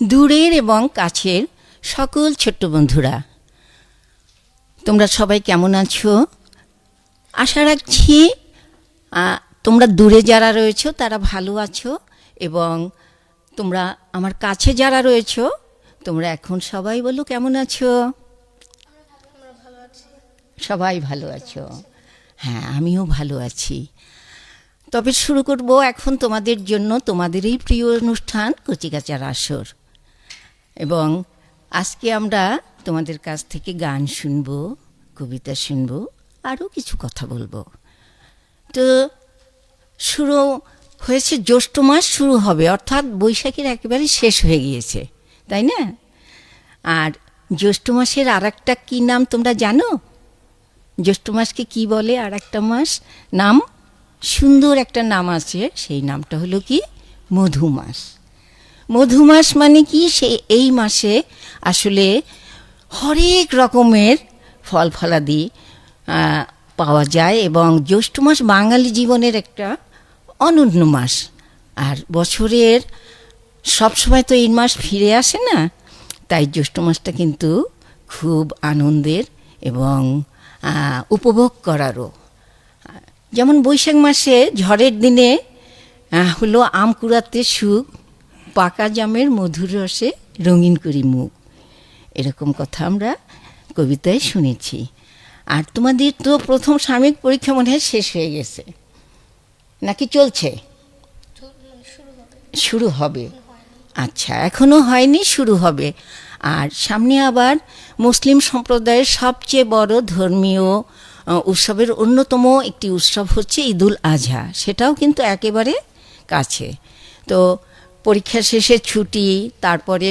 দূরের এবং কাছের সকল ছোট্ট বন্ধুরা, তোমরা সবাই কেমন আছো? আশা রাখছি তোমরা দূরে যারা রয়েছো তারা ভালো আছো, এবং তোমরা আমার কাছে যারা রয়েছো তোমরা এখন সবাই বলো কেমন আছো? সবাই ভালো আছো? হ্যাঁ, আমিও ভালো আছি। তবে শুরু করব এখন তোমাদের জন্য তোমাদের এই প্রিয় অনুষ্ঠান কচিকাঁচার আসর। এবং আজকে আমরা তোমাদের কাছ থেকে গান শুনবো, কবিতা শুনবো, আরও কিছু কথা বলবো। তো শুরু হয়েছে, জ্যৈষ্ঠ মাস শুরু হবে, অর্থাৎ বৈশাখের একেবারে শেষ হয়ে গিয়েছে, তাই না? আর জ্যৈষ্ঠ মাসের আর একটা কী নাম তোমরা জানো? জ্যৈষ্ঠ মাসকে কী বলে? আর একটা মাস নাম, সুন্দর একটা নাম আছে, সেই নামটা হলো কি? মধু মাস। মধু মাস মানে কি? এই মাসে আসলে হরেক রকমের ফল ফলাদি পাওয়া যায়, এবং জ্যৈষ্ঠ মাস বাঙালি জীবনের একটা অনন্য মাস। আর বছরের সবসময় তো এই মাস ফিরে আসে না, তাই জ্যৈষ্ঠ মাসটা কিন্তু খুব আনন্দের এবং উপভোগ করারও। যেমন বৈশাখ মাসে ঝড়ের দিনে হলো আম কুড়াতে সুখ, পাকা জামের মধুর রসে রঙিন করি মুখ, এরকম কথা আমরা কবিতায় শুনেছি। আর তোমাদের তো প্রথম সাময়িক পরীক্ষা মনে হয় শেষ হয়ে গেছে, নাকি চলছে? শুরু হবে। আচ্ছা, এখনও হয়নি, শুরু হবে। আর সামনে আবার মুসলিম সম্প্রদায়ের সবচেয়ে বড় ধর্মীয় উৎসবের অন্যতম একটি উৎসব হচ্ছে ঈদুল আজহা, সেটাও কিন্তু একেবারে কাছে। তো পরীক্ষা শেষে ছুটি, তারপরে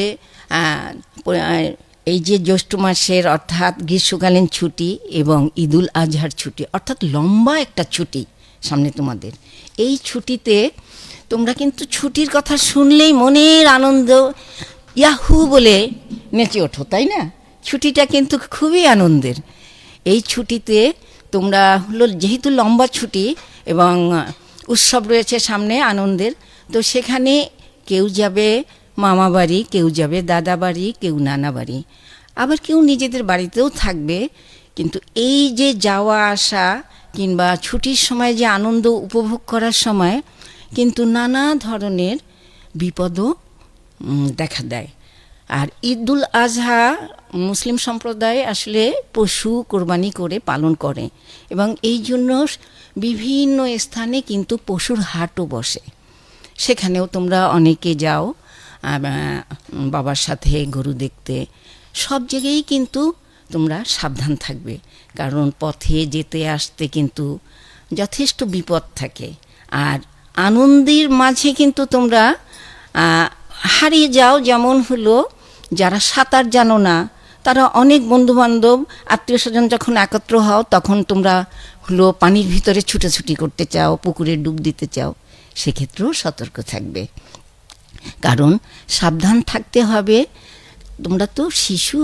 এই যে জ্যৈষ্ঠ মাসের অর্থাৎ গ্রীষ্মকালীন ছুটি এবং ঈদুল আজহার ছুটি, অর্থাৎ লম্বা একটা ছুটি সামনে তোমাদের। এই ছুটিতে তোমরা কিন্তু ছুটির কথা শুনলেই মনের আনন্দ ইয়াহু বলে নেচে ওঠো, তাই না? ছুটিটা কিন্তু খুবই আনন্দের। এই ছুটিতে তোমরা হলো, যেহেতু লম্বা ছুটি এবং উৎসব রয়েছে সামনে আনন্দের, তো সেখানে কেউ যাবে মামা বাড়ি, কেউ যাবে দাদা বাড়ি, কেউ নানা বাড়ি, আবার কেউ নিজেদের বাড়িতেও থাকবে। কিন্তু এই যে যাওয়া আসা কিংবা ছুটির সময় যে আনন্দ উপভোগ করার সময় কিন্তু নানা ধরনের বিপদও দেখা দেয়। আর ঈদুল আজহা মুসলিম সম্প্রদায় আসলে পশু কোরবানি করে পালন করে, এবং এই জন্য বিভিন্ন স্থানে কিন্তু পশুর হাটও বসে। সেখানেও তোমরা অনেকে যাও বাবার সাথে গরু দেখতে। সব জায়গায় কিন্তু তোমরা সাবধান থাকবে, কারণ পথে যেতে আসতে কিন্তু যথেষ্ট বিপদ থাকে। আর আনন্দের মাঝে কিন্তু তোমরা হারিয়ে যাও। যেমন হলো, যারা সাঁতার জানো না, তারা অনেক বন্ধুবান্ধব আত্মীয় স্বজন যখন একত্র হও, তখন তোমরা হলো পানির ভিতরে ছুটাছুটি করতে চাও, পুকুরে ডুব দিতে চাও, সেক্ষেত্রেও সতর্ক থাকবে, কারণ সাবধান থাকতে হবে। তোমরা তো শিশু,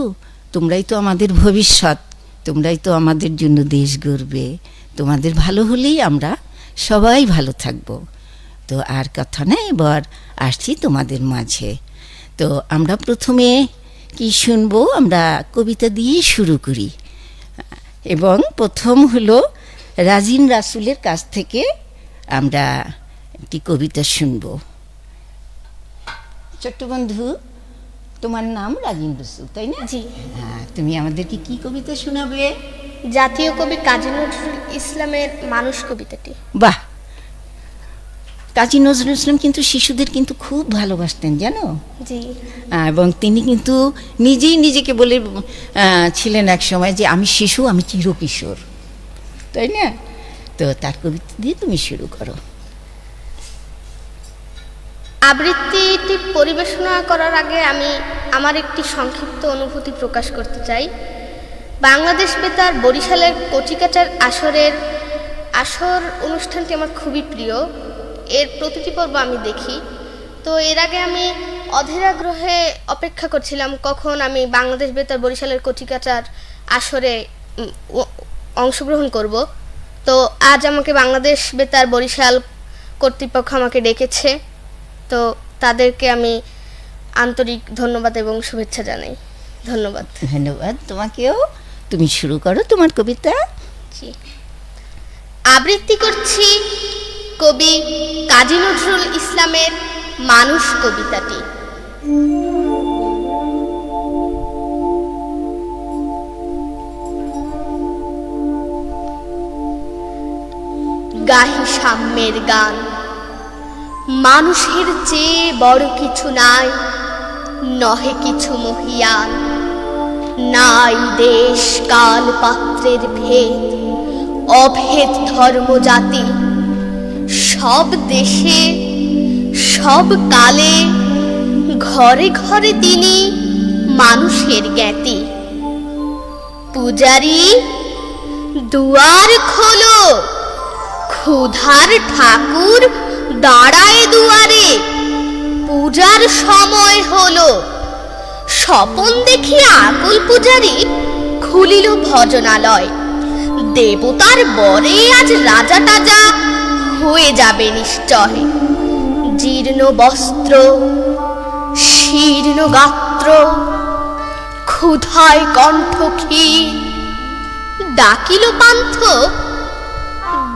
তোমরাই তো আমাদের ভবিষ্যৎ, তোমরাই তো আমাদের জন্য দেশ গড়বে। তোমাদের ভালো হলেই আমরা সবাই ভালো থাকবো। তো আর কথা না, এবার আসছি তোমাদের মাঝে। তো আমরা প্রথমে কি শুনবো? আমরা কবিতা দিয়ে শুরু করি, এবং প্রথম হলো রাজিন রাসুলের কাছ থেকে আমরা একটি কবিতা শুনব। ছোট্ট বন্ধু, তোমার নাম রাজিন রাসুল, তাই না? জি। হ্যাঁ, তুমি আমাদেরকে কি কবিতা শোনাবে? জাতীয় কবি কাজী নজরুল ইসলামের মানুষ কবিতাটি। বাহ! কাজী নজরুল ইসলাম কিন্তু শিশুদের কিন্তু খুব ভালোবাসতেন, জানো? জি। এবং তিনি কিন্তু নিজেই নিজেকে বলে ছিলেন এক সময় যে আমি শিশু, আমি চিরকিশোর, তাই না? তো তার কবিতা দিয়ে তুমি শুরু করো। আবৃত্তিটি পরিবেশনা করার আগে আমি আমার একটি সংক্ষিপ্ত অনুভূতি প্রকাশ করতে চাই। বাংলাদেশ বেতার বরিশালের কচিকাঁচার আসর অনুষ্ঠানটি আমার খুবই প্রিয়। এর প্রতিটি পর্ব আমি দেখি। তো এর আগে আমি অধীর আগ্রহে অপেক্ষা করছিলাম কখন আমি বাংলাদেশ বেতার বরিশালের কচিকাঁচার আসরে অংশগ্রহণ করব। তো আজ আমাকে বাংলাদেশ বেতার বরিশাল কর্তৃপক্ষ আমাকে ডেকেছে। তো তাদেরকে আমি আন্তরিক ধন্যবাদ এবং শুভেচ্ছা জানাই। ধন্যবাদ। ধন্যবাদ তোমাকেও। তুমি শুরু করো তোমার কবিতা। জি, আবৃত্তি করছি কবি কাজী নজরুল ইসলামের মানুষ কবিতাটি। গাহি সাম্যের গান, মানুষের চেয়ে বড় কিছু নাই, নহে কিছু মহিয়ান। নাই দেশ কাল পাত্রের ভেদ, অভেদ ধর্ম জাতি। সব দেশে সব কালে ঘরে ঘরে তিনি মানুষের জ্ঞাতি। পূজারি দুয়ার খোলো, ক্ষুধার ঠাকুর দাঁড়ায় দুয়ারে। পূজার সময় হলো, স্বপন দেখিয়া আকুল পূজারি খুলিল ভজনালয়। দেবতার বরে আজ রাজা টাজা হয়ে যাবে নিশ্চয়। জীর্ণ বস্ত্র শীর্ণ গাত্র, ক্ষুধায় কণ্ঠ ক্ষীণ। ডাকিল পান্থ,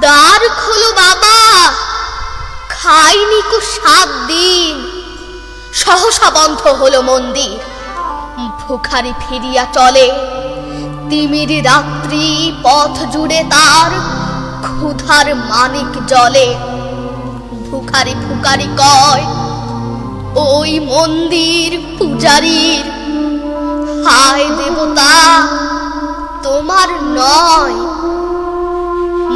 দ্বার খোলো বাবা, খাইনি কো 7 দিন। সহসা বন্ধ হলো মন্দির, ভিখারি ফিরিয়া চলে। তিমির রাত্রি পথ জুড়ে তার ক্ষুধার মানিক জলে। ভিখারি ফুকারি কয় ওই মন্দির পূজারীর, হায় দেবতা তোমার নয়।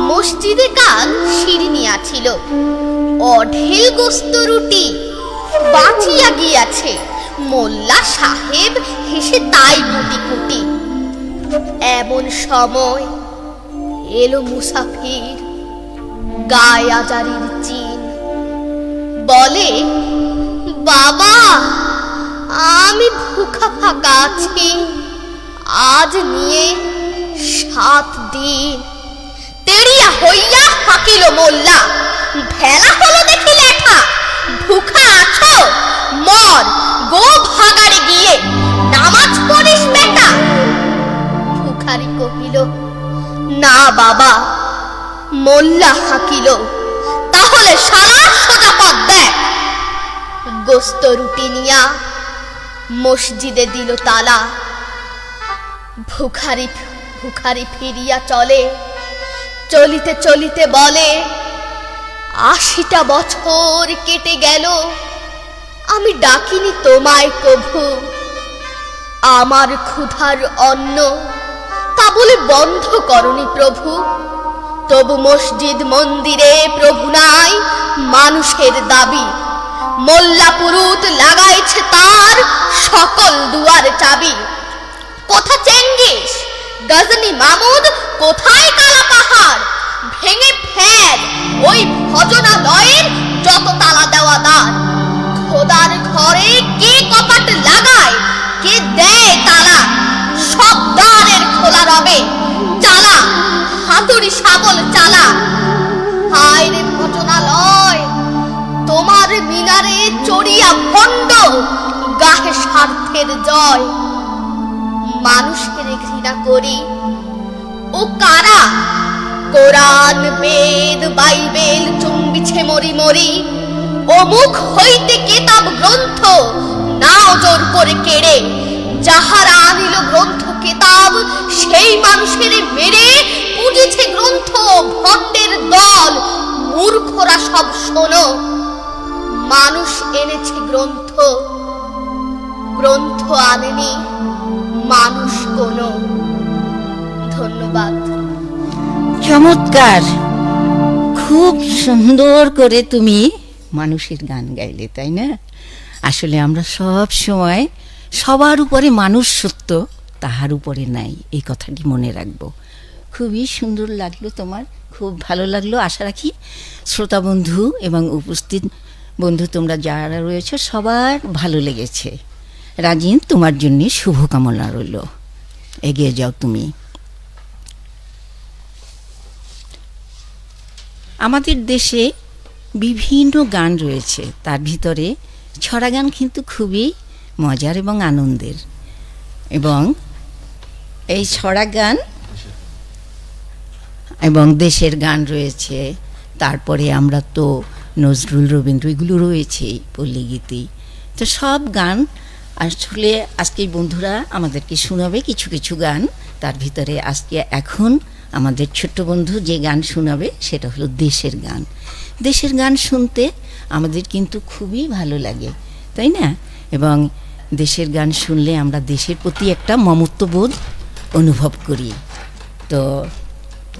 মসজিদে কাল শিরনি আছিল, অঢেল গোস্ত রুটি বাঁচিয়া গিয়াছে। মোল্লা সাহেব হেসে তাই কুটি কুটি। এমন সময় এলো মুসাফির, গায়ে আজারির চিন। বলে বাবা আমি ভুখা ফাঁকা আছি, আজ নিয়ে 7 দিন। তেড়িয়া হইয়া হাঁকিল মোল্লা, ভেলা হলো দেখি লেখা। ভুখা আছো মর, গো ভাগাড়ে গিয়ে নামাজ পড়িস বেটা। ভিখারি কহিল না বাবা। মোল্লা হাঁকিল তাহলে শালা সোজা পথ দেখ। গোস্ত রুটি নিয়া মসজিদে দিল তালা। ভিখারি ফিরিয়া চলে, চলিতে চলিতে বলে 80টা বছর কেটে গেল, আমি ডাকিনি তোমায় কভু। আমার ক্ষুধার অন্ন তা বলে বন্ধ করনি প্রভু। তবু মসজিদ মন্দিরে প্রভু নাই, মানুষের দাবি। মোল্লা পুরুত লাগাইছে তার সকল দুয়ার চাবি। কোথা চেঙ্গিস গজনী মামুদ, কোথায় কালা পাহাড়? ভেঙে ফেল ওই ভজনালয়ের যত তালা দেওয়া দ্বার। খোদার ঘরে কে কপাট লাগায়, কে দেয় তালা? সব দ্বারের খোলা রবে, চালা হাতুড়ি শাবল চালা। হায় রে ভজনালয়, তোমার মিনারে চড়িয়া ভণ্ড গাহে স্বার্থের জয়। মানুষের ঘৃণা করি ও কারা? কোরআন বেদ বাইবেল চুম্বিছে মরি মরি। অমুখ হইতে কিতাব গ্রন্থ নাও জোর করে কেড়ে। যাহারা আনিল গ্রন্থ কিতাব, সেই মানুষের মেরে পুজেছে গ্রন্থ ভণ্ডের দল। মূর্খরা সব শোনো, মানুষ এনেছে গ্রন্থ, গ্রন্থ আনেনি মানুষ কোনো। ধন্যবাদ। চমৎকার, খুব সুন্দর করে তুমি মানুষের গান গাইলে, তাই না? আসলে আমরা সব সময় সবার উপরে মানুষ সত্য, তাহার উপরে নাই, এই কথাটি মনে রাখবো। খুবই সুন্দর লাগলো তোমার, খুব ভালো লাগলো। আশা রাখি শ্রোতা বন্ধু এবং উপস্থিত বন্ধু তোমরা যারা রয়েছে সবার ভালো লেগেছে। রাজিন, তোমার জন্য শুভকামনা রইল, এগিয়ে যাও তুমি। আমাদের দেশে বিভিন্ন গান রয়েছে, তার ভিতরে ছড়া গান কিন্তু খুবই মজার এবং আনন্দের। এবং এই ছড়া গান এবং দেশের গান রয়েছে, তারপরে আমরা তো নজরুল, রবীন্দ্র এগুলো রয়েছেই, পল্লীগীতি। তো সব গান আসলে আজকে বন্ধুরা আমাদেরকে শোনাবে কিছু কিছু গান। তার ভিতরে আজকে এখন আমাদের ছোট্ট বন্ধু যে গান শোনাবে সেটা হলো দেশের গান। দেশের গান শুনতে আমাদের কিন্তু খুবই ভালো লাগে, তাই না? এবং দেশের গান শুনলে আমরা দেশের প্রতি একটা মমত্ববোধ অনুভব করি। তো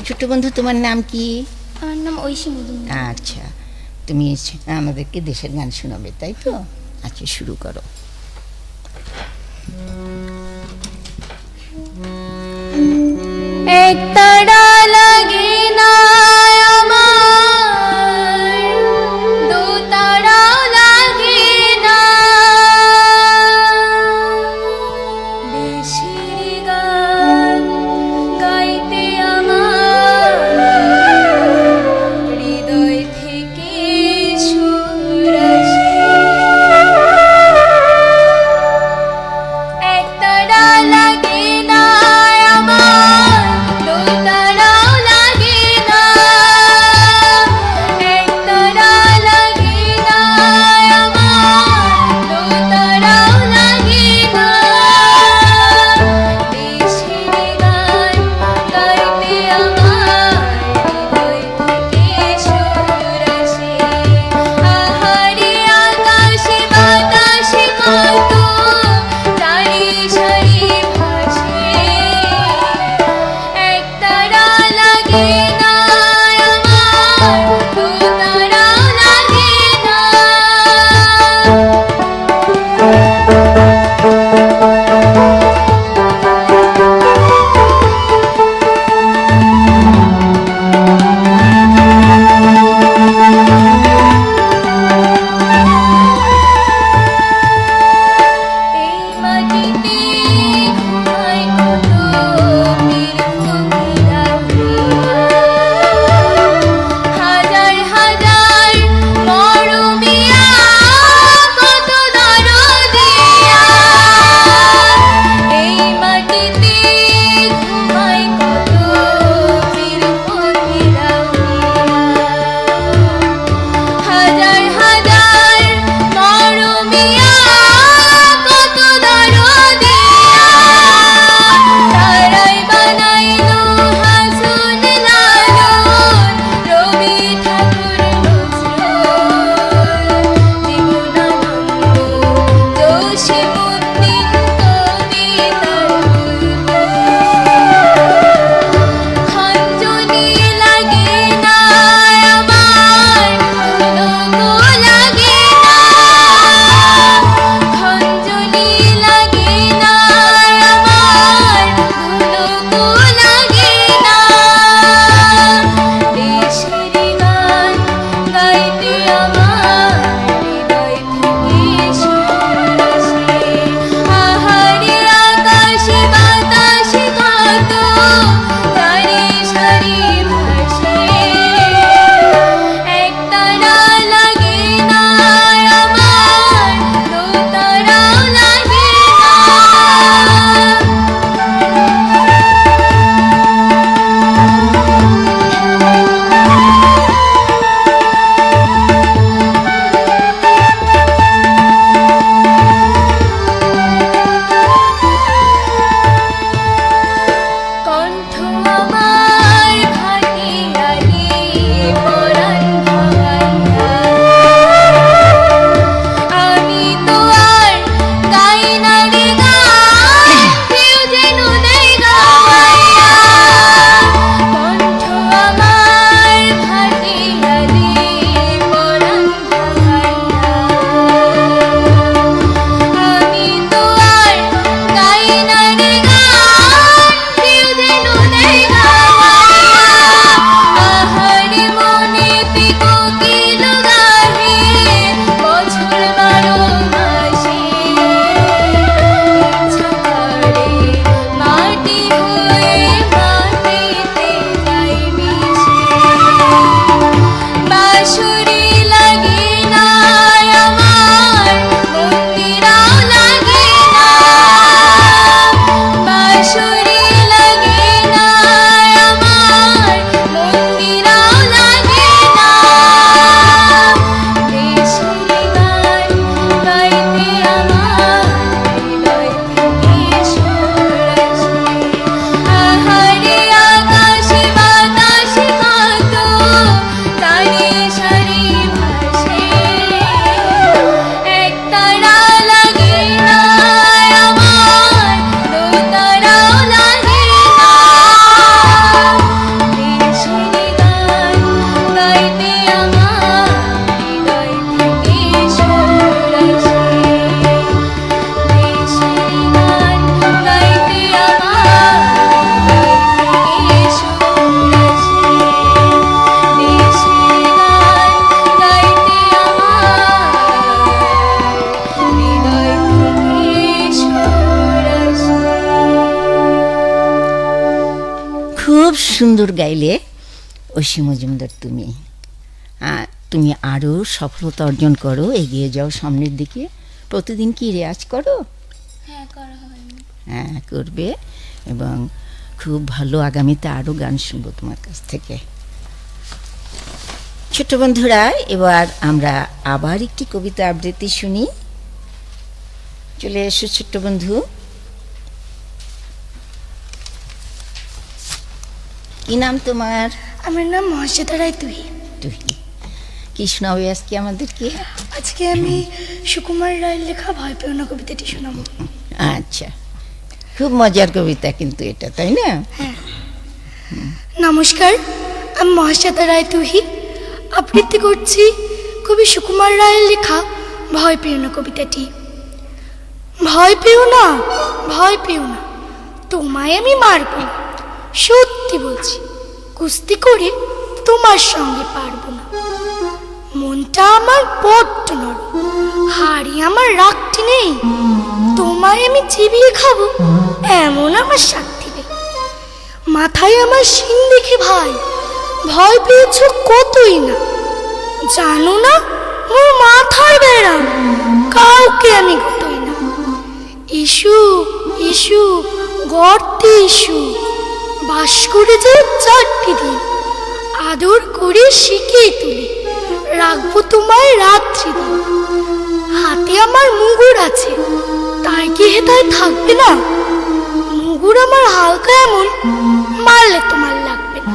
ছোট্ট বন্ধু, তোমার নাম কি? আমার নাম ঐশী মজুমদার। আচ্ছা, তুমি আমাদেরকে দেশের গান শোনাবে, তাই তো? আচ্ছা, শুরু করো। এক তারা লাগে না আমার, দু তারা লাগে না, দেশের গান গাইতে আমার হৃদয় থেকে সুর আসে। এক তারা লাগে না আমার, দু তারাও লাগে না, এক তারা লাগে না আমার, দু তারাও লাগে না, দেশের গান গাইতে আমার হৃদয় থেকে সুর আসে। আহারে আকাশে বাতাসে কত সারি সারি ভাসে, এক তারা লাগে না আমার, দু তারাও লাগে না। এই মাটিতে ঘুমায় কত বীর ফকিরা হইয়া, সুন্দর গাইলে ঐশী মজুমদার তুমি। তুমি আরও সফলতা অর্জন করো, এগিয়ে যাও সামনের দিকে। প্রতিদিন কি রেয়াজ করো? হ্যাঁ, করা হয়। হ্যাঁ, করবে, এবং খুব ভালো, আগামীতে আরও গান শুনবো তোমার কাছ থেকে। ছোট বন্ধুরা, এবার আমরা আবার একটি কবিতা আবৃত্তি শুনি। চলে এসো ছোট্ট বন্ধু। কি নাম তোমার? আমার নাম মহাশ্বেতা রায় তুহি। তুহি, কি শোনাবে আজকে আমাদেরকে? আজকে আমি সুকুমার রায়ের লেখা ভয় পেও না কবিতাটি শোনাবো। আচ্ছা, খুব মজার কবিতা কিন্তু এটা, তাই না? হ্যাঁ। নমস্কার, আমি মহাশ্বেতা রায় তুহি, আবৃত্তি করছি কবি সুকুমার রায়ের লেখা ভয় পেও না কবিতাটি। ভয় পেও না, ভয় পেও না, তোমায় আমি মারব না, সত্যি বলছি, কুস্তি করে তোমার সঙ্গে পারবো না। মনটা আমার বড্ড নরম, হাড়ি আমার রাগটি নেই, তোমায় আমি চিবিয়ে খাবো এমন আমার সাক্ষী নেই। মাথায় আমার শিং দেখে ভাই, ভয় পেয়েছ কতই না, জানো না মোর মাথার বেড়া, কাউকে আমি গোটাই না। ইস্যু ইস্যু গর্তে ইস্যু, বাস করে যাও 4টি দিন, আদর করে শিখিয়ে তুলি, রাখবো তোমায় রাত্রি দিন। হাতে আমার মুগুর আছে, তাই কি হেতায় থাকবে না? মুগুর আমার হালকা এমন, মারলে তোমার লাগবে না।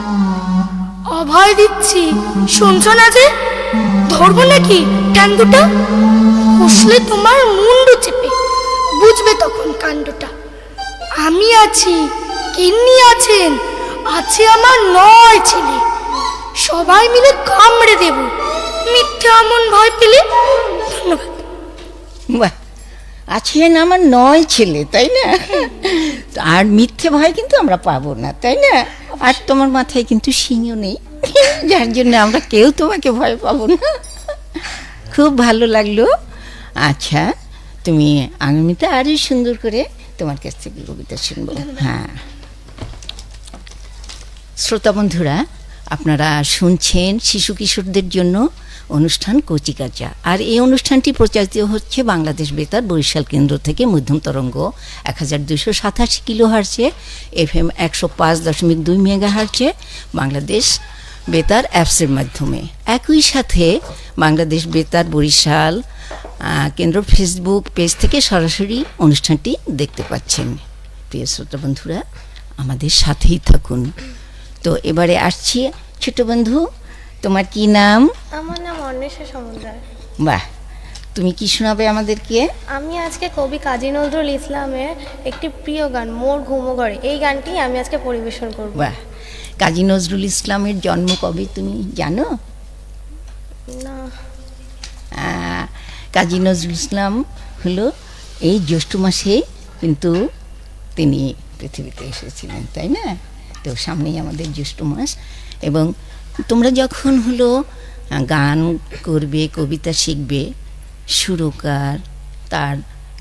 অভয় দিচ্ছি, শুনছ না যে? ধরবো নাকি ট্যাং দুটা? কষলে তোমার মুন্ডু চেপে, বুঝবে তখন কাণ্ডটা। আমি আছি, কিন্নি আছেন, আছে আমার 9 ছেলে, সবাই মিলে কামড়ে দেব মিথ্যে এমন ভয় পেলে। ধন্যবাদ। বাহ, আছেন আমার 9 ছেলে, তাই না? আর মিথ্যে ভয় কিন্তু আমরা পাবো না, তাই না? আর তোমার মাথায় কিন্তু শিংও নেই, যার জন্য আমরা কেউ তোমাকে ভয় পাবো না। খুব ভালো লাগলো। আচ্ছা, তুমি আগামীতে আরও সুন্দর করে তোমার কাছ থেকে কবিতা শুনবো। হ্যাঁ, শ্রোতা বন্ধুরা, আপনারা শুনছেন শিশু কিশোরদের জন্য অনুষ্ঠান কচিকাঁচা, আর এই অনুষ্ঠানটি প্রচারিত হচ্ছে বাংলাদেশ বেতার বরিশাল কেন্দ্র থেকে মধ্যম তরঙ্গ 1287 কিলোহার্টজে, FM 105.2 মেগাহার্টজে, বাংলাদেশ বেতার অ্যাপসের মাধ্যমে। একই সাথে বাংলাদেশ বেতার বরিশাল কেন্দ্র ফেসবুক পেজ থেকে সরাসরি অনুষ্ঠানটি দেখতে পাচ্ছেন। প্রিয় শ্রোতা বন্ধুরা, আমাদের সাথেই থাকুন। তো এবারে আসছি, ছোট বন্ধু, তোমার কি নাম? আমার নাম অন্বেষা সমুদ্র। বাহ, তুমি কি শোনাবে আমাদেরকে? আমি আজকে কবি কাজী নজরুল ইসলামের একটি প্রিয় গান মোর ঘুমো ঘরে, এই গানটি আমি আজকে পরিবেশন করব। বাহ, কাজী নজরুল ইসলামের জন্ম কবে তুমি জানো? না। কাজী নজরুল ইসলাম হলো এই জ্যৈষ্ঠ মাসে কিন্তু তিনি পৃথিবীতে এসেছিলেন, তাই না? তো সামনেই আমাদের জ্যৈষ্ঠ মাস, এবং তোমরা যখন হলো গান করবে, কবিতা শিখবে, সুরকার, তার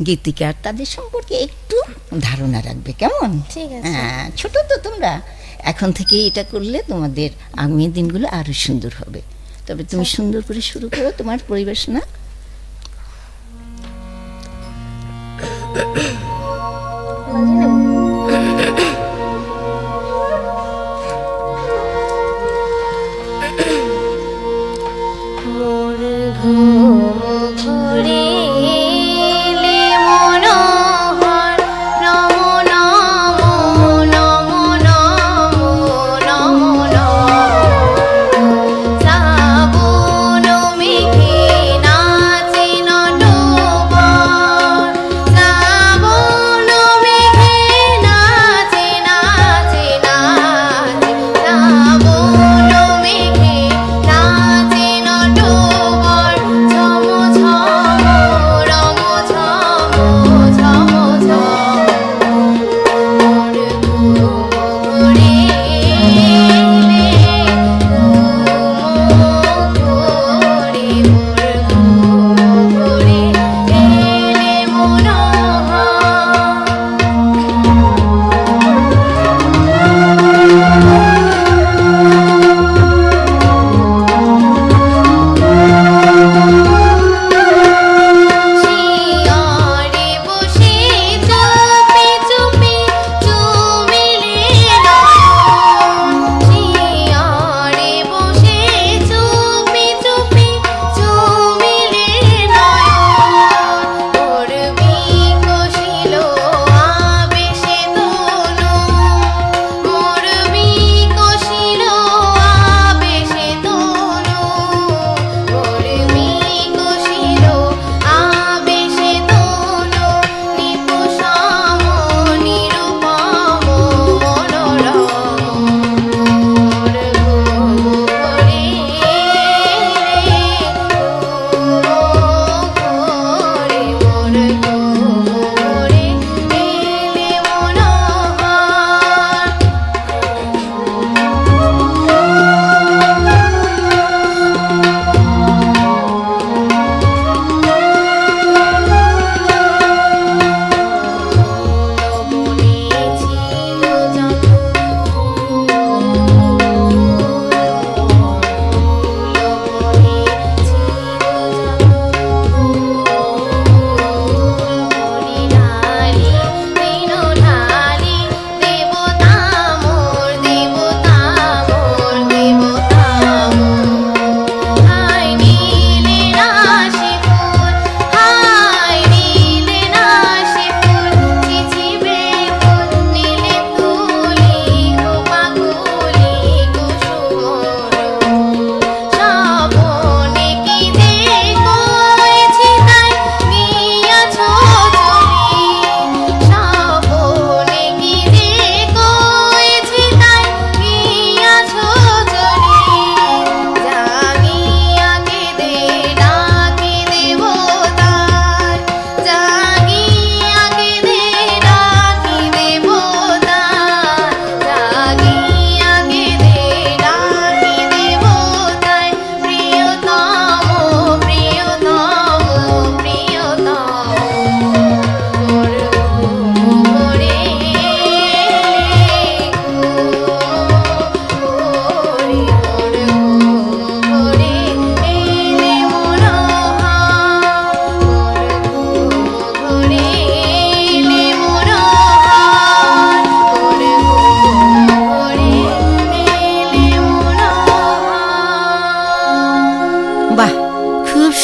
গীতিকার, তাদের সম্পর্কে একটু ধারণা রাখবে, কেমন? ঠিক আছে। হ্যাঁ, ছোট তো তোমরা, এখন থেকে এটা করলে তোমাদের আগামী দিনগুলো আরো সুন্দর হবে। তবে তুমি সুন্দর করে শুরু করো তোমার পরিবেশনা। শ্রাবণ মেঘে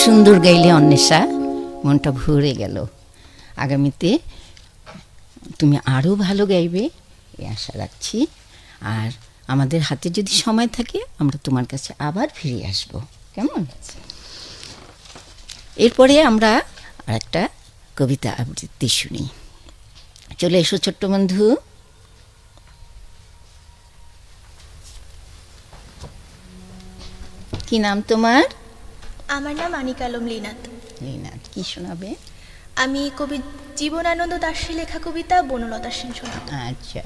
সুন্দর গাইলে অন্বেষা, মনটা ভরে গেল। আগামীতে তুমি আরও ভালো গাইবে এই আশা রাখছি। আর আমাদের হাতে যদি সময় থাকে আমরা তোমার কাছে আবার ফিরে আসব, কেমন? এরপরে আমরা আরেকটা কবিতা আবৃত্তি শুনি। চলে এসো ছোট্ট বন্ধু। কি নাম তোমার? আমার নাম আনিকা আলম লিনাত। লিনাত, কি শোনাবে? আমি কবি জীবনানন্দ দাশের লেখা কবিতা বনলতা সেন শোনাব। আচ্ছা,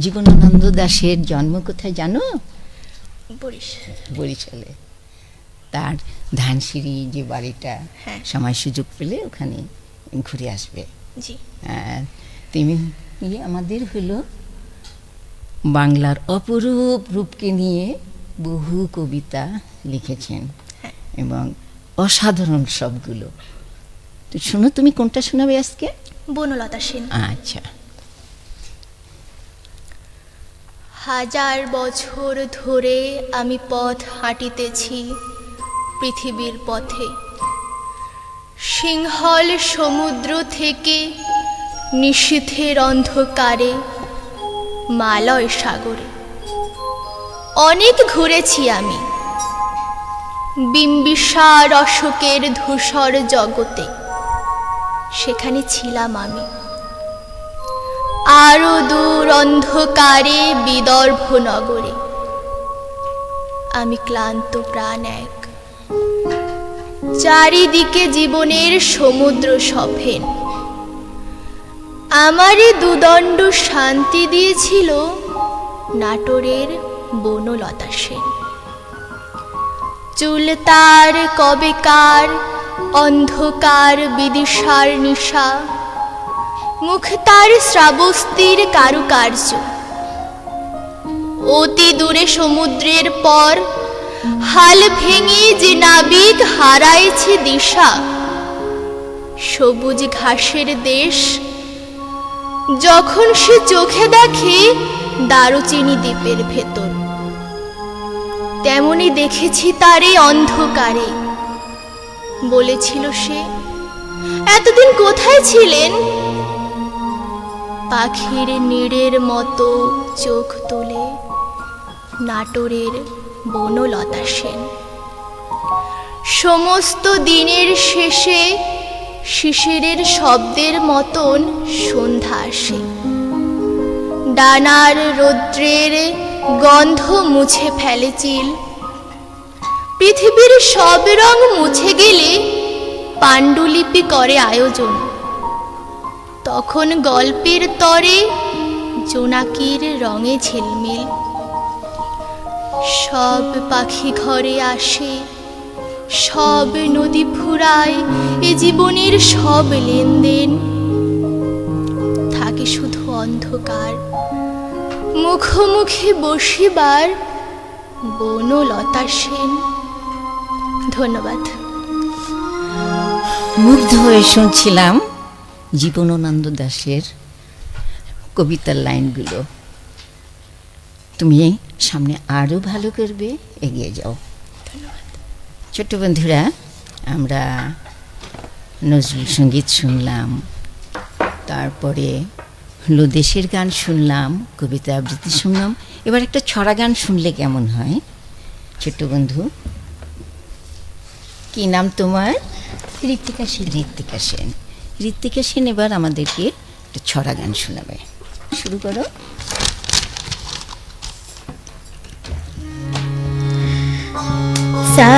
জীবনানন্দ দাশের জন্ম কোথায় জানো? বরিশালে। তার ধানসিঁড়ি যে বাড়িটা, হ্যাঁ। সময় সুযোগ পেলে ওখানে ঘুরে আসবে। জি। আর তিনি আমাদের হলো বাংলার অপরূপ রূপকে নিয়ে বহু কবিতা লিখেছেন, হ্যাঁ। এবং অসাধারণ সবগুলো। তো শোনো, তুমি কোনটা শোনাবে আজকে? বনলতা সেন। আচ্ছা। হাজার বছর ধরে আমি পথ হাঁটিতেছি পৃথিবীর পথে, সিংহল সমুদ্র থেকে নিশীথের অন্ধকারে মালয় সাগরে। অনেক ঘুরেছি আমি বিম্বিসার অশোকের ধূসর জগতে, সেখানে ছিলাম আমি। আরো দূর অন্ধকারে বিদর্ভ নগরে আমি ক্লান্ত প্রাণ এক, চারিদিকে জীবনের সমুদ্র সফেন। আমারে দুদণ্ড শান্তি দিয়েছিল নাটোরের বনলতা সেন। চুল তার কবেকার অন্ধকার বিদিশার নিশা, মুখ তার শ্রাবস্তির কারুকার্য। অতি দূরে সমুদ্রের পর হাল ভেঙে যে নাবিক হারাইছে দিশা, সবুজ ঘাসের দেশ যখন সে চোখে দেখে দারুচিনি দ্বীপের ভেতর, তেমনি দেখেছি তারে অন্ধকারে। বলেছিল সে, এতদিন কোথায় ছিলেন? পাখির নীড়ের মতো চোখ তোলে নাটোরের বনলতা সেন। সমস্ত দিনের শেষে শিশিরের শব্দের মতন সন্ধ্যা আসে, ডানার রৌদ্রের গন্ধ মুছে ফেলে চিল। পৃথিবীর সব রং মুছে গেলে পাণ্ডুলিপি করে আয়োজন, তখন গল্পের তরে জোনাকির রঙে ঝিলমিল। সব পাখি ঘরে আসে, সব নদী ফুরায়, এ জীবনের সব লেনদেন। থাকে শুধু অন্ধকার, মুখোমুখি বসিবার বনলতা সেন। ধন্যবাদ। মুগ্ধ হয়ে শুনছিলাম জীবনানন্দ দাশের কবিতার লাইনগুলো। তুমি সামনে আরও ভালো করবে, এগিয়ে যাও। ধন্যবাদ। ছোট্ট বন্ধুরা, আমরা নজরুল সঙ্গীত শুনলাম, তারপরে হলো দেশের গান শুনলাম, কবিতা আবৃত্তি শুনলাম। এবার একটা ছড়া গান শুনলে কেমন হয়? ছোট্ট বন্ধু, কি নাম তোমার? ঋত্বিকা সেন। ঋত্বিকা সেন। ঋত্বিকা সেন এবার আমাদেরকে একটা ছড়া গান শোনাবে। শুরু করো। সা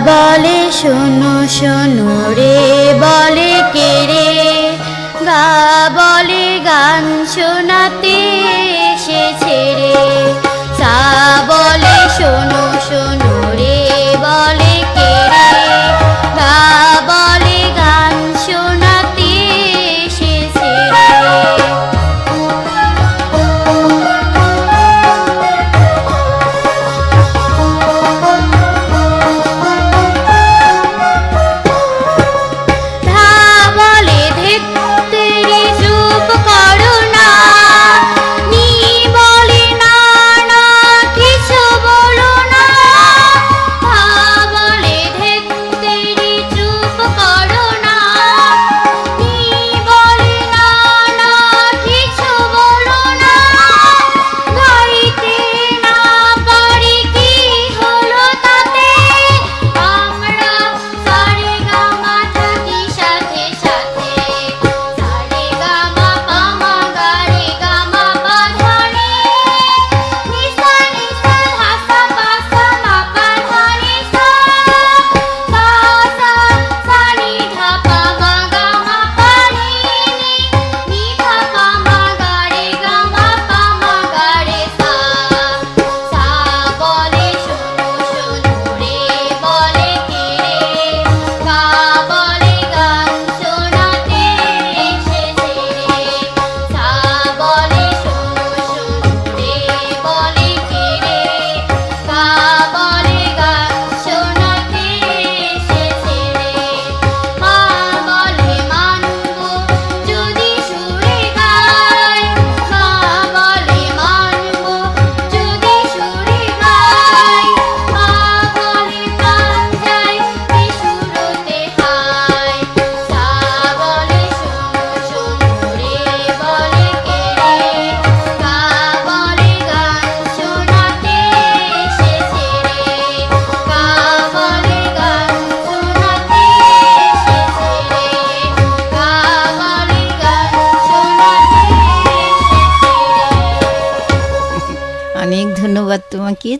বলে শোনো শোনো রে বলে কে রে, গা বলে গান শোনাতে এসেছে রে। সা বলে শোনো শোনো রে বলে কে রে, গা বলে গান শোনাতে এসেছে রে।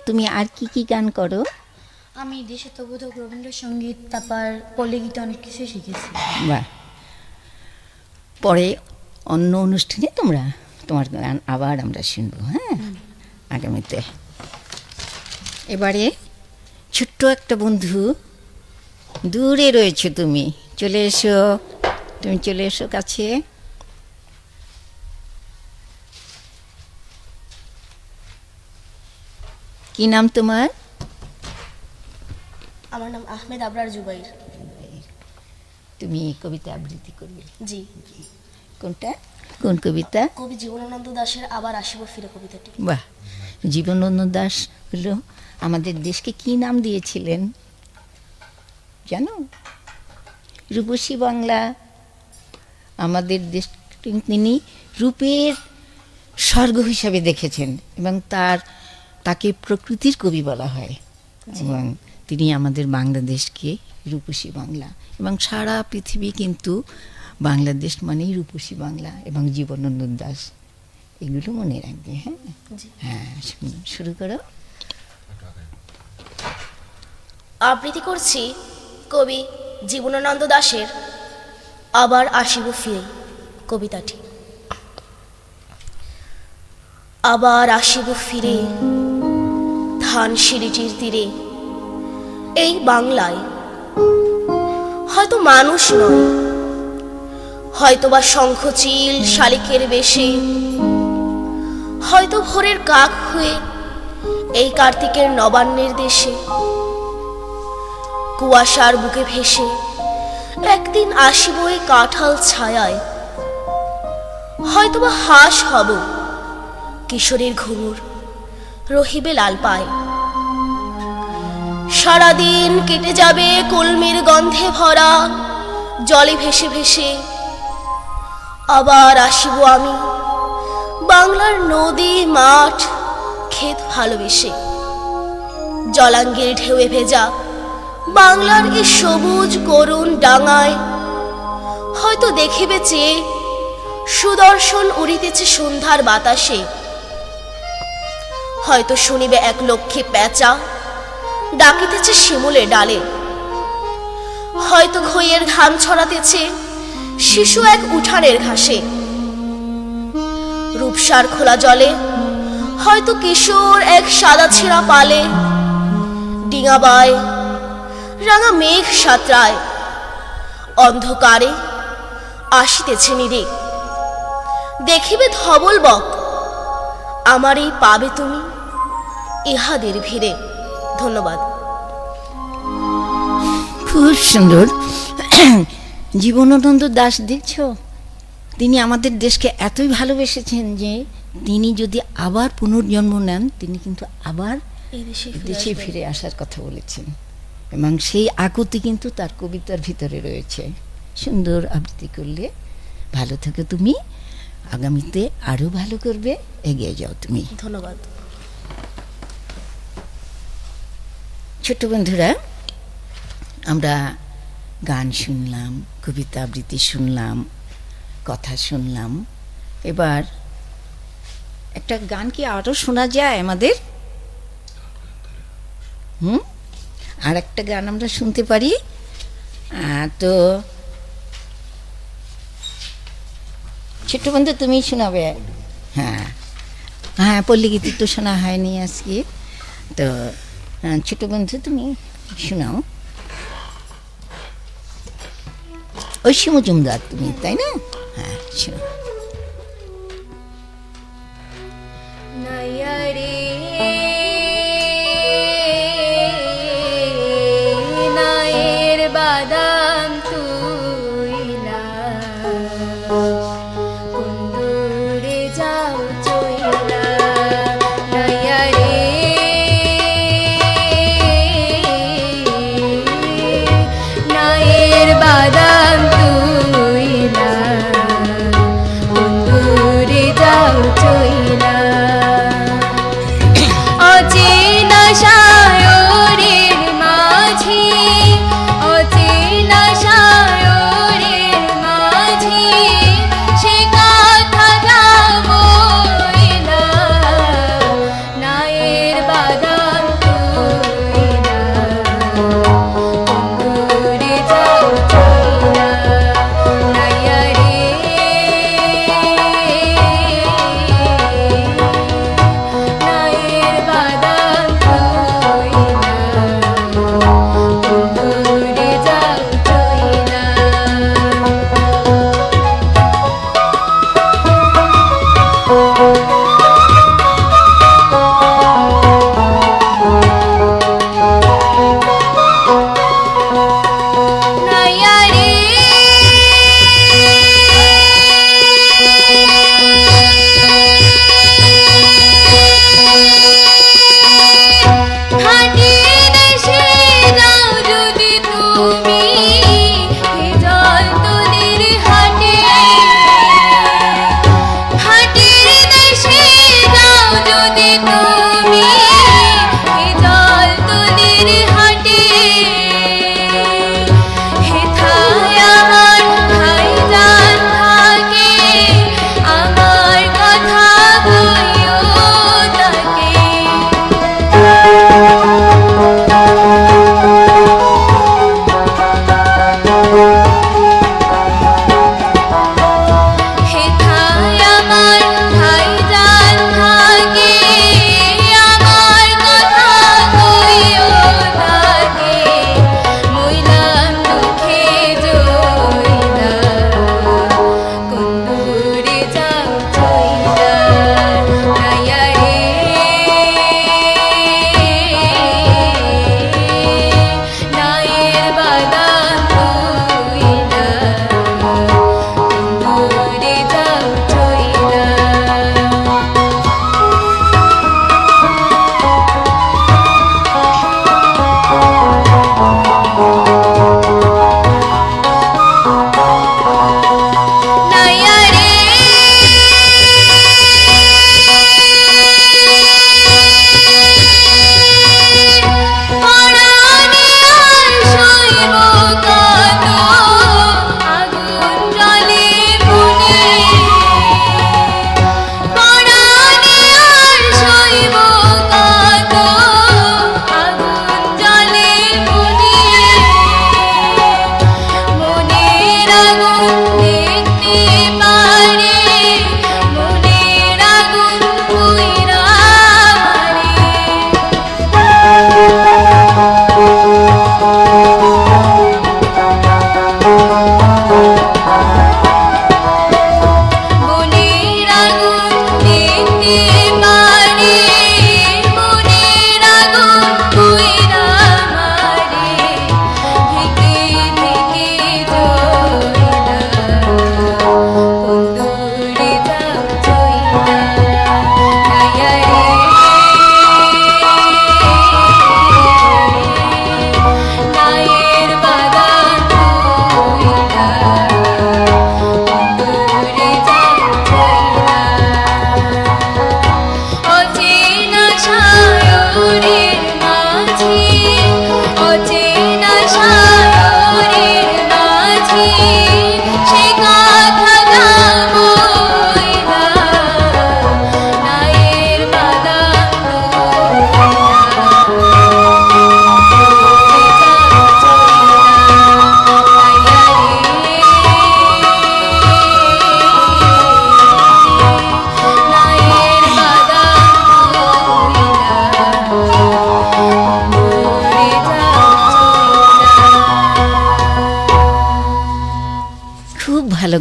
তুমি আর কি কি গান করো? আমি দেশাত্মবোধক রবীন্দ্রসঙ্গীত, তারপর পল্লীগীতে অনেক কিছু শিখেছি। বাহ। পরে অন্য অনুষ্ঠানে তোমার গান আবার আমরা শুনবো, হ্যাঁ, আগামীতে। এবারে ছোট্ট একটা বন্ধু, দূরে রয়েছে, তুমি চলে এসো কাছে। কি নাম তোমার? আমার নাম আহমেদ আবরার জুবাইর। তুমি কবিতা আবৃত্তি করবে? জি। কোন কবিতা? কবি জীবনানন্দ দাশের আবার আসিব ফিরে কবিতাটি। বাহ। জীবনানন্দ দাশ হলো আমাদের দেশকে কি নাম দিয়েছিলেন জানো? রূপসী বাংলা। আমাদের দেশ তিনি রূপের স্বর্গ হিসাবে দেখেছেন এবং তাকে প্রকৃতির কবি বলা হয়। এবং তিনি আমাদের বাংলাদেশকে রূপসী বাংলা, এবং সারা পৃথিবী কিন্তু বাংলাদেশ মানেই রূপসী বাংলা এবং জীবনানন্দ দাশ, এগুলো মনে রাখবে। হ্যাঁ, হ্যাঁ, শুরু করো। আবৃত্তি করছি কবি জীবনানন্দ দাশের আবার আসিব ফিরে কবিতাটি। আবার আসিব ফিরে ধানসিঁড়িটির তীরে, এই বাংলায় হয়তো মানুষ নয়, হয়তো বা শঙ্খচিল শালিকের বেশে, হয়তো ভোরের কাক হয়ে এই কার্তিকের নবান্নের দেশে, কুয়াশার বুকে ভেসে একদিন আসিব এই কাঁঠাল ছায়ায়, হয়তো বা হাঁস হব কিশোরীর ঘুঙুর রহিবে লাল পায়। সারাদিন কেটে যাবে কলমির গন্ধে ভরা জলে ভেসে ভেসে, আবার আসিব আমি বাংলার নদী মাঠ ক্ষেত ভালোবেসে। জলাঙ্গির ঢেউয়ে ভেজা বাংলার এই সবুজ করুণ ডাঙায়, হয়তো দেখিবে চেয়ে সুদর্শন উড়িতেছে সন্ধ্যার বাতাসে, হয়তো শুনিবে এক লক্ষ্মী প্যাঁচা ডাকিতেছে শিমুলের ডালে, হয়তো খইয়ের ধান ছড়াতেছে শিশু এক উঠানের ঘাসে। রূপসার খোলা জলে হয়তো কিশোর এক সাদা ছিঁড়া পালে, ডিঙাবায় রাঙা মেঘ সাঁতরায়, অন্ধকারে আসিতেছে নিরে, দেখিবে ধবল বক আমারই পাবে তুমি ইহাদের ভিড়ে। ধন্যবাদ। খুব সুন্দর। জীবনানন্দ দাশ, দেখছো, তিনি আমাদের দেশকে এতই ভালোবেসেছেন যে তিনি যদি আবার পুনর্জন্ম নেন, তিনি কিন্তু আবার দেশে ফিরে আসার কথা বলেছেন, এবং সেই আকুতি কিন্তু তার কবিতার ভিতরে রয়েছে। সুন্দর আবৃত্তি করলে। ভালো থেকো তুমি, আগামীতে আরো ভালো করবে, এগিয়ে যাও তুমি। ধন্যবাদ। ছোট্ট বন্ধুরা, আমরা গান শুনলাম, কবিতা আবৃত্তি শুনলাম, কথা শুনলাম। এবার একটা গান কি আরও শোনা যায় আমাদের? আর একটা গান আমরা শুনতে পারি। তো ছোট্ট বন্ধু, তুমি শোনাবে? হ্যাঁ হ্যাঁ, পল্লীগীতি তো শোনা হয়নি আজকে, তো ছোট বন্ধু তুমি শোনাও। ঐশী মজুমদার তুমি, তাই না? হ্যাঁ, শোনো। নায়ের বাদাম তুই না, কুন্দুরে যাও চইলা, নায়ারে নায়ের বাদাম তুই না,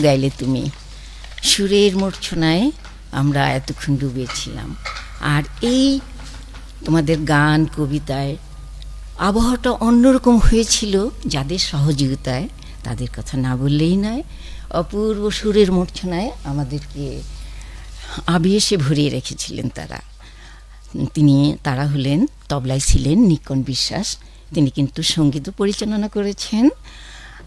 গাইলে তুমি। সুরের মূর্ছনায় আমরা এতক্ষণ ডুবেছিলাম। আর এই তোমাদের গান কবিতায় আবহাওয়াটা অন্যরকম হয়েছিল যাদের সহযোগিতায়, তাদের কথা না বললেই নয়। অপূর্ব সুরের মূর্ছনায় আমাদেরকে আবেশে ভরিয়ে রেখেছিলেন তারা। তারা হলেন, তবলায় ছিলেন নিকন বিশ্বাস, তিনি কিন্তু সঙ্গীত পরিচালনা করেছেন।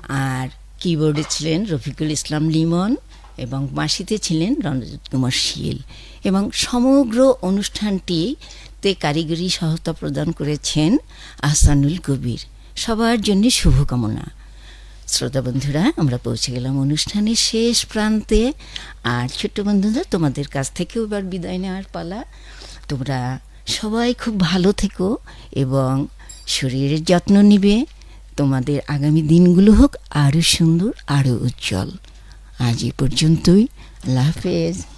আর কিবোর্ডে ছিলেন রফিকুল ইসলাম লিমন এবং বাঁশিতে ছিলেন রণজিৎ কুমার শীল। এবং সমগ্র অনুষ্ঠানটিতে কারিগরি সহায়তা প্রদান করেছেন আহসানুল কবির। সবার জন্য শুভকামনা। শ্রোতা বন্ধুরা, আমরা পৌঁছে গেলাম অনুষ্ঠানের শেষ প্রান্তে। আর ছোট্ট বন্ধুরা, তোমাদের কাছ থেকেও এবার বিদায় নেওয়ার পালা। তোমরা সবাই খুব ভালো থেকো এবং শরীরের যত্ন নিবে। তোমাদের আগামী দিনগুলো হোক আরও সুন্দর, আরও উজ্জ্বল। আজ এ পর্যন্তই। আল্লাহ হাফেজ।